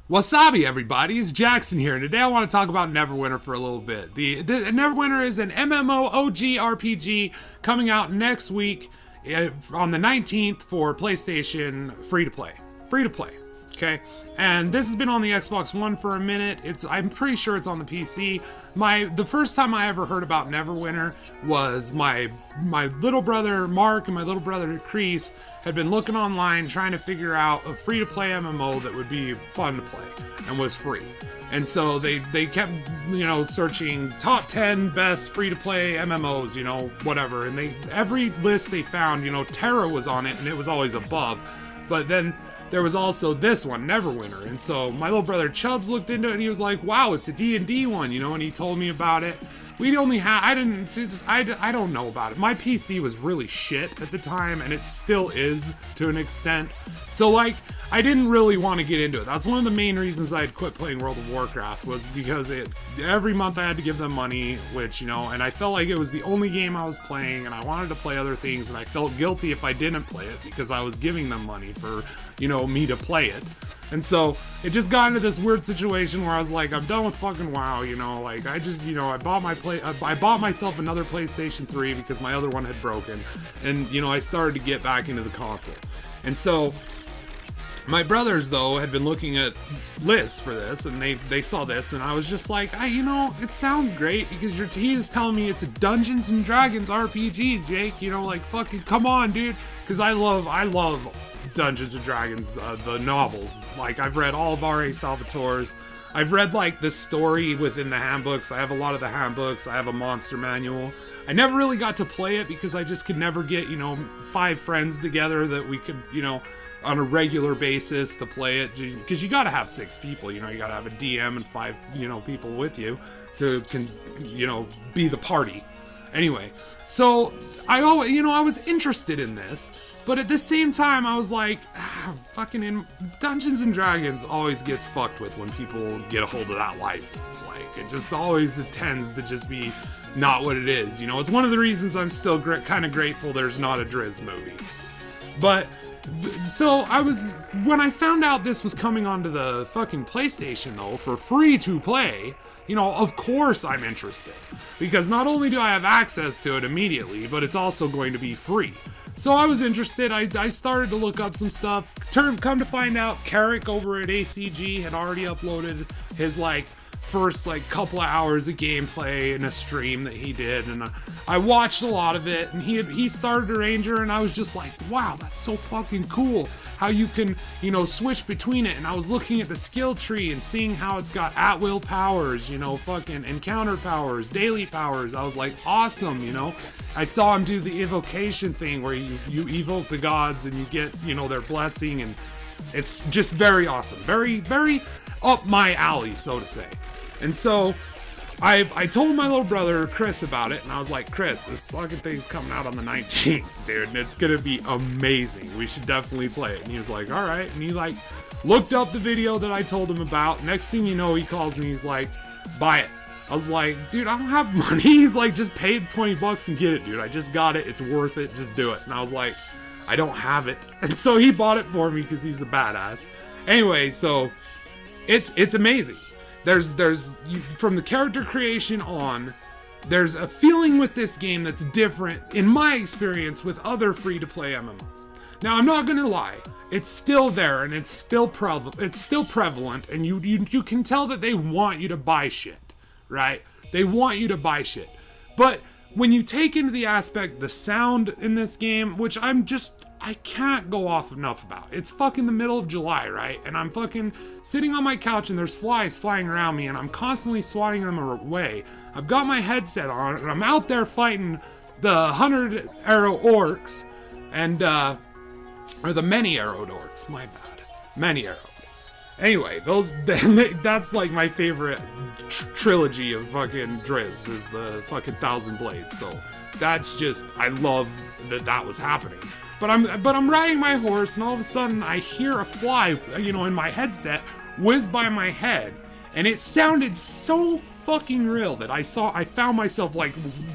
Wasabi, everybody, it's Jackson here, and today I want to talk about Neverwinter for a little bit. The Neverwinter is an MMO OG RPG coming out next week on the 19th for PlayStation free-to-play. Free-to-play, okay? And this has been on the Xbox One for a minute. I'm pretty sure it's on the PC. The first time I ever heard about Neverwinter was my little brother Mark and my little brother Chris had been looking online trying to figure out a free-to-play MMO that would be fun to play and was free. And so they kept, searching top 10 best free-to-play MMOs, whatever. And every list they found, Terra was on it and it was always above. But then there was also this one, Neverwinter, and so my little brother Chubbs looked into it and he was like, wow, it's a D&D one, and he told me about it. I don't know about it. My PC was really shit at the time, and it still is to an extent, so I didn't really want to get into it. That's one of the main reasons I had quit playing World of Warcraft, was because every month I had to give them money, which, and I felt like it was the only game I was playing, and I wanted to play other things, and I felt guilty if I didn't play it, because I was giving them money for, me to play it. And so it just got into this weird situation where I was like, I'm done with fucking WoW, I bought myself another PlayStation 3 because my other one had broken, and I started to get back into the console. And so my brothers, though, had been looking at lists for this, and they saw this, and I was just like, it sounds great, because he is telling me it's a Dungeons and Dragons RPG, Jake, fucking come on, dude, because I love Dungeons and Dragons, the novels. I've read all of R.A. Salvatore's. I've read, the story within the handbooks. I have a lot of the handbooks. I have a monster manual. I never really got to play it because I just could never get, 5 friends together that we could, on a regular basis to play it. Because you gotta have 6 people, you gotta have a DM and 5, people with you to, be the party. Anyway, so I was interested in this. But at the same time, I was like, fucking in Dungeons and Dragons always gets fucked with when people get a hold of that license. It tends to just be not what it is. It's one of the reasons I'm still kind of grateful there's not a Driz movie. But, so when I found out this was coming onto the fucking PlayStation, though, for free to play, of course I'm interested. Because not only do I have access to it immediately, but it's also going to be free. So I was interested. I started to look up some stuff. Come to find out, Carrick over at ACG had already uploaded his first couple of hours of gameplay in a stream that he did, and I watched a lot of it. And he started a ranger, and I was just like, wow, that's so fucking cool. How you can, switch between it. And I was looking at the skill tree and seeing how it's got at-will powers, fucking encounter powers, daily powers. I was like, awesome, I saw him do the evocation thing where you evoke the gods and you get, their blessing, and it's just very awesome. Very, very up my alley, so to say. And so I told my little brother Chris about it, and I was like, Chris, this fucking thing's coming out on the 19th, dude, and it's gonna be amazing. We should definitely play it. And he was like, all right. And he looked up the video that I told him about. Next thing you know, he calls me, he's like, buy it. I was like, dude, I don't have money. He's like, just pay the $20 and get it, dude. I just got it. It's worth it. Just do it. And I was like, I don't have it. And so he bought it for me because he's a badass. Anyway, so it's amazing. There's from the character creation on, there's a feeling with this game that's different, in my experience, with other free-to-play MMOs. Now, I'm not gonna lie, it's still there, and it's still prevalent, and you can tell that they want you to buy shit, right? They want you to buy shit. But when you take into the aspect the sound in this game, which I can't go off enough about. It's fucking the middle of July, right? And I'm fucking sitting on my couch and there's flies flying around me and I'm constantly swatting them away. I've got my headset on and I'm out there fighting the 100 arrow orcs and, or the many arrowed orcs, my bad. Many arrowed. Anyway, that's my favorite trilogy of fucking Driz is the fucking 1,000 Blades. So that's just, I love that was happening. But I'm riding my horse, and all of a sudden I hear a fly, in my headset whiz by my head, and it sounded so fucking real that I found myself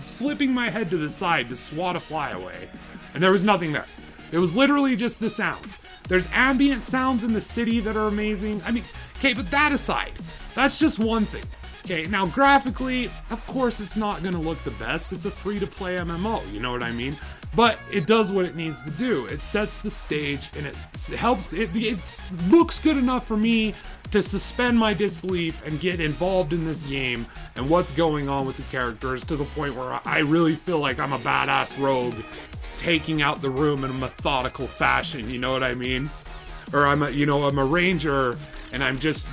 flipping my head to the side to swat a fly away, and there was nothing there. It was literally just the sounds. There's ambient sounds in the city that are amazing. I mean, okay, but that aside, that's just one thing. Okay, now graphically, of course it's not gonna look the best. It's a free-to-play MMO, you know what I mean? But it does what it needs to do. It sets the stage and it helps, it looks good enough for me to suspend my disbelief and get involved in this game and what's going on with the characters to the point where I really feel like I'm a badass rogue taking out the room in a methodical fashion, you know what I mean? Or I'm a ranger and I'm just,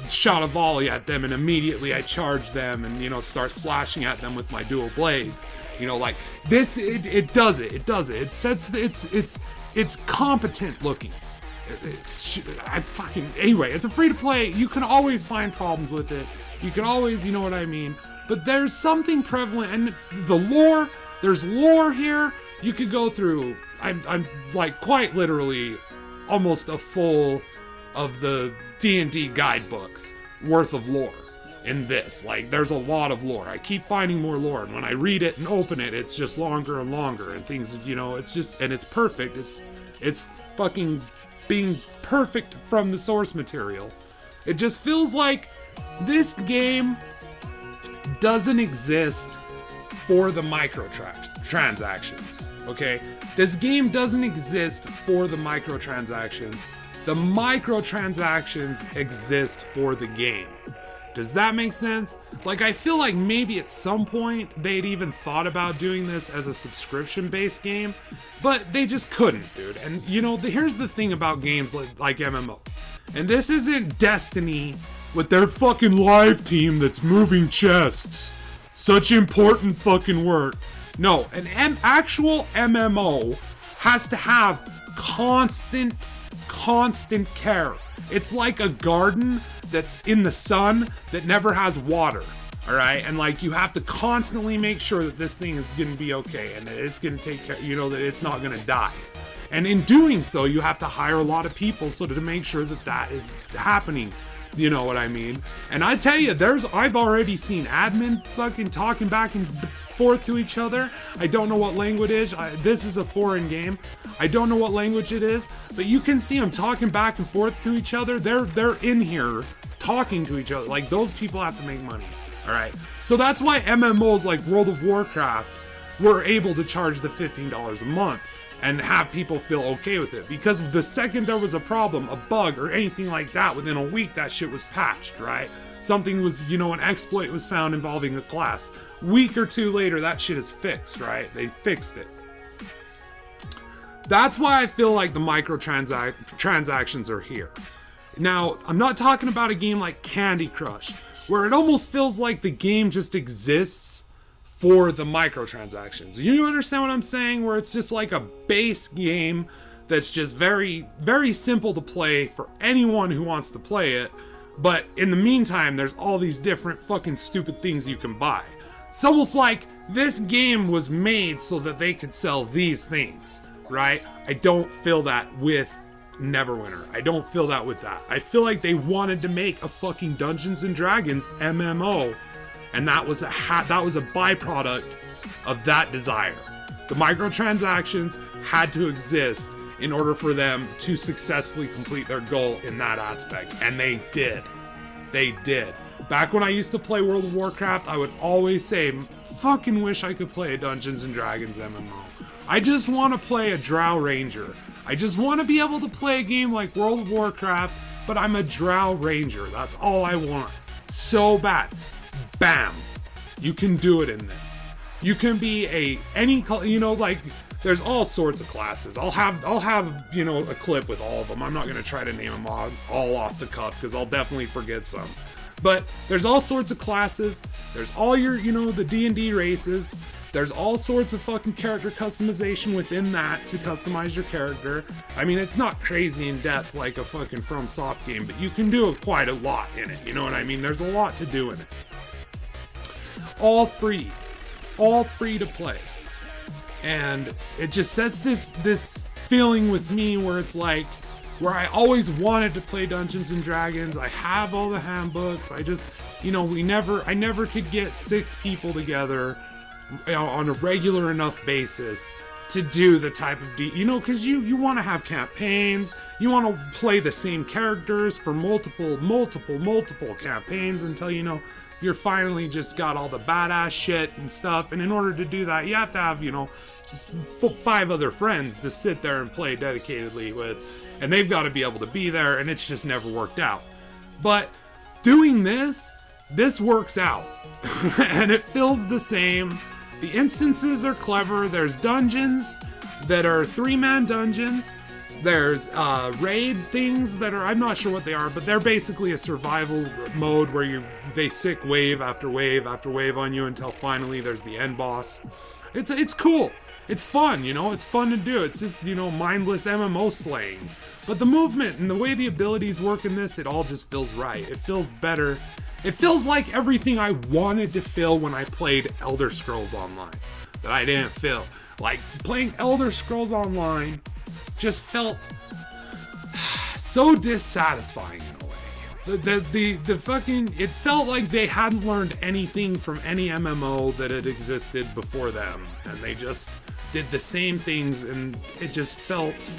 shot a volley at them and immediately I charge them and, start slashing at them with my dual blades. Like this, it does it. It does it. It sets, it's competent looking. Anyway, it's a free to play. You can always find problems with it. You can always, you know what I mean? But there's something prevalent and the lore, there's lore here. You could go through, I'm like quite literally almost a full of the D&D guidebooks worth of lore in this. Like there's a lot of lore. I keep finding more lore and when I read it and open it, it's just longer and longer and things, it's just, and it's perfect. It's fucking being perfect from the source material. It just feels like this game doesn't exist for the microtransactions, okay? This game doesn't exist for the microtransactions. The microtransactions exist for the game. Does that make sense? Like, I feel like maybe at some point they'd even thought about doing this as a subscription-based game, but they just couldn't, dude. And, here's the thing about games like MMOs. And this isn't Destiny with their fucking live team that's moving chests. Such important fucking work. No, an actual MMO has to have constant care. It's like a garden that's in the sun that never has water, all right? And like you have to constantly make sure that this thing is gonna be okay and that it's gonna take care, that it's not gonna die. And in doing so, you have to hire a lot of people so to make sure that that is happening. You know what I mean? And I tell you, I've already seen admin fucking talking back and forth to each other. I don't know what language it is. This is a foreign game. I don't know what language it is, but you can see them talking back and forth to each other. They're in here talking to each other. Like those people have to make money. All right. So that's why MMOs like World of Warcraft were able to charge the $15 a month and have people feel okay with it, because the second there was a problem, a bug or anything like that, within a week that shit was patched, right? Something was, an exploit was found involving a class. Week or two later, that shit is fixed, right? They fixed it. That's why I feel like the microtransactions are here. Now, I'm not talking about a game like Candy Crush, where it almost feels like the game just exists for the microtransactions. You understand what I'm saying? Where it's just like a base game that's just very, very simple to play for anyone who wants to play it. But in the meantime, there's all these different fucking stupid things you can buy. It's almost like this game was made so that they could sell these things, right? I don't feel that with Neverwinter. I don't feel that with that. I feel like they wanted to make a fucking Dungeons and Dragons MMO. And that was a byproduct of that desire. The microtransactions had to exist in order for them to successfully complete their goal in that aspect. And they did. They did. Back when I used to play World of Warcraft, I would always say, fucking wish I could play a Dungeons and Dragons MMO. I just want to play a Drow Ranger. I just want to be able to play a game like World of Warcraft, but I'm a Drow Ranger. That's all I want. So bad. Bam. You can do it in this. You can be there's all sorts of classes. I'll have a clip with all of them. I'm not going to try to name them all off the cuff because I'll definitely forget some. But there's all sorts of classes. There's all your, the D&D races. There's all sorts of fucking character customization within that to customize your character. I mean, it's not crazy in depth like a fucking FromSoft game, but you can do quite a lot in it. You know what I mean? There's a lot to do in it. All free to play. And it just sets this feeling with me where it's like, where I always wanted to play Dungeons and Dragons. I have all the handbooks. I just, I never could get 6 people together on a regular enough basis to do the type of you know, because you want to have campaigns, you want to play the same characters for multiple campaigns until, you know, you're finally just got all the badass shit and stuff. And in order to do that, you have to have, you know, 5 other friends to sit there and play dedicatedly with, and they've got to be able to be there, and it's just never worked out. But doing this works out. And it feels the same. The instances are clever. There's dungeons that are 3-man dungeons. There's raid things that are, I'm not sure what they are, but they're basically a survival mode where they sick wave after wave after wave on you until finally there's the end boss. It's cool. It's fun, you know, it's fun to do. It's just, you know, mindless MMO slaying. But the movement and the way the abilities work in this, it all just feels right. It feels better. It feels like everything I wanted to feel when I played Elder Scrolls Online that I didn't feel. Like, playing Elder Scrolls Online just felt so dissatisfying in a way. The fucking, it felt like they hadn't learned anything from any MMO that had existed before them, and they just did the same things, and it just felt,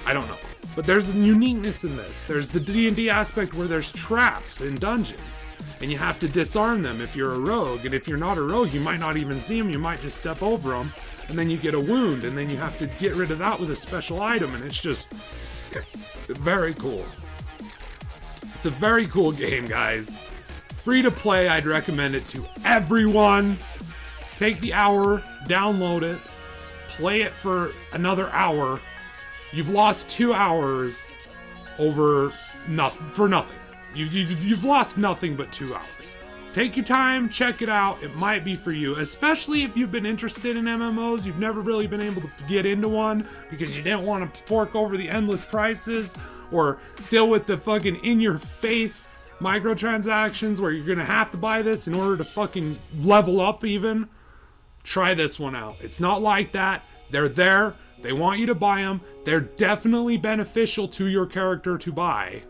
I don't know. But there's a uniqueness in this. There's the D&D aspect where there's traps in dungeons, and you have to disarm them if you're a rogue, and if you're not a rogue, you might not even see them, you might just step over them, and then you get a wound, and then you have to get rid of that with a special item, and it's just very cool. It's a very cool game, guys. Free to play, I'd recommend it to everyone. Take the hour, download it, play it for another hour. You've lost 2 hours for nothing. You've lost nothing but 2 hours. Take your time, check it out. It might be for you, especially if you've been interested in MMOs. You've never really been able to get into one because you didn't want to fork over the endless prices or deal with the fucking in-your-face microtransactions where you're gonna have to buy this in order to fucking level up even. Try this one out. It's not like that. They're there. They want you to buy them. They're definitely beneficial to your character to buy,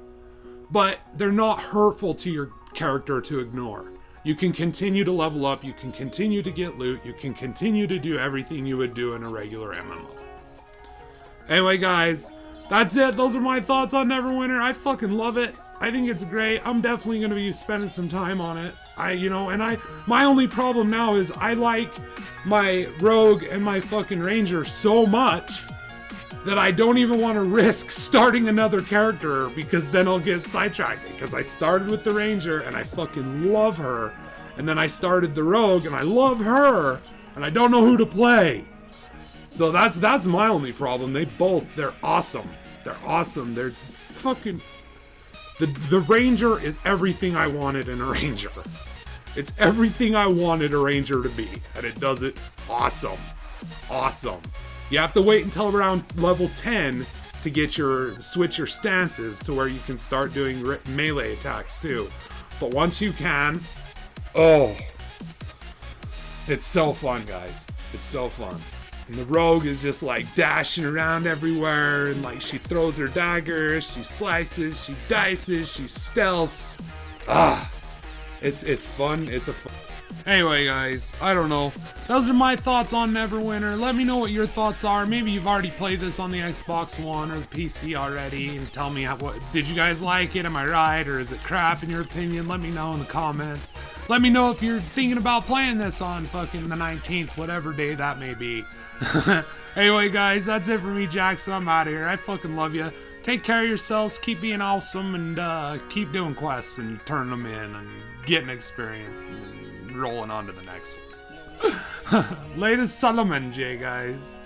but they're not hurtful to your character to ignore. You can continue to level up. You can continue to get loot. You can continue to do everything you would do in a regular MMO. Anyway, guys, that's it. Those are my thoughts on Neverwinter. I fucking love it. I think it's great. I'm definitely going to be spending some time on it. My only problem now is I like my rogue and my fucking ranger so much that I don't even want to risk starting another character because then I'll get sidetracked, because I started with the ranger and I fucking love her, and then I started the rogue and I love her and I don't know who to play. So that's my only problem. They're awesome. They're awesome. They're fucking... The ranger is everything I wanted in a ranger. It's everything I wanted a ranger to be, and it does it awesome. Awesome. You have to wait until around level 10 to get switch your stances to where you can start doing melee attacks too. But once you can, oh, it's so fun, guys. It's so fun. And the rogue is just like dashing around everywhere, and like she throws her daggers, she slices, she dices, she stealths. It's fun. It's a fun. Anyway, guys, I don't know. Those are my thoughts on Neverwinter. Let me know what your thoughts are. Maybe you've already played this on the Xbox One or the PC already, and tell me did you guys like it? Am I right, or is it crap in your opinion? Let me know in the comments. Let me know if you're thinking about playing this on fucking the 19th, whatever day that may be. Anyway, guys, that's it for me, Jackson. I'm out of here. I fucking love you. Take care of yourselves. Keep being awesome, and keep doing quests and turning them in and getting experience and rolling on to the next one. Latest Solomon J, guys.